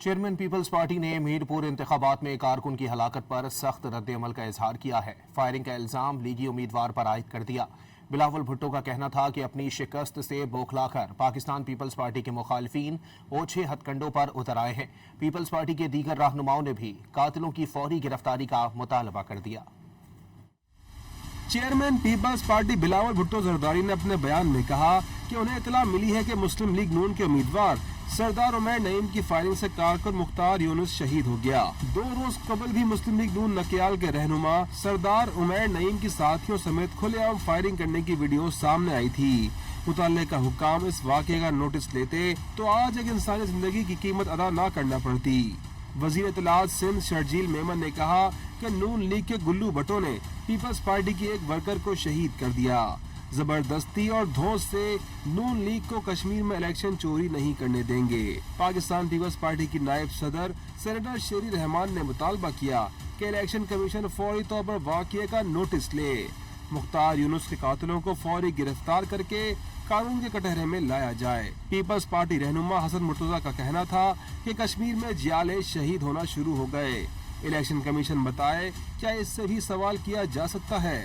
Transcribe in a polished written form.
Chairman Peoples party نے میرپور انتخابات میں کارکن کی ہلاکت پر سخت رد عمل کا اظہار کیا ہے۔ فائرنگ کا الزام لیگی امیدوار پر عائد کر دیا۔ بلاول بھٹو کا کہنا تھا کہ اپنی شکست سے بوکھلا کر پاکستان پیپلز پارٹی کے مخالفین اوچھے ہتھ کنڈوں پر اتر آئے ہیں۔ پیپلز پارٹی کے دیگر رہنماؤں نے بھی قاتلوں کی فوری گرفتاری کا مطالبہ کر دیا۔ چیئرمین پیپلز پارٹی بلاول بھٹو زرداری نے اپنے بیان میں کہا کہ انہیں اطلاع ملی ہے کہ مسلم لیگ نون کے امیدوار سردار عمیر نعیم کی فائرنگ سے کارکن مختار یونس شہید ہو گیا۔ 2 روز قبل بھی مسلم لیگ نون نکیال کے رہنما سردار عمیر نعیم کی ساتھیوں سمیت کھلے عام فائرنگ کرنے کی ویڈیو سامنے آئی تھی۔ متعلقہ حکام اس واقعے کا نوٹس لیتے تو آج ایک انسانی زندگی کی قیمت ادا نہ کرنا پڑتی۔ وزیر اطلاعات سندھ شرجیل میمن نے کہا کہ نون لیگ کے گلو بھٹو نے پیپلز پارٹی کی ایک ورکر کو شہید کر دیا۔ زبردستی اور دھوس سے نون لیگ کو کشمیر میں الیکشن چوری نہیں کرنے دیں گے۔ پاکستان پیپلز پارٹی کی نائب صدر سینیٹر شیری رحمان نے مطالبہ کیا کہ الیکشن کمیشن فوری طور پر واقعے کا نوٹس لے، مختار یونس کے قاتلوں کو فوری گرفتار کر کے قانون کے کٹہرے میں لایا جائے۔ پیپلز پارٹی رہنما حسن مرتضیٰ کا کہنا تھا کہ کشمیر میں جیالے شہید ہونا شروع ہو گئے۔ الیکشن کمیشن بتائے کیا اس سے بھی سوال کیا جا سکتا ہے۔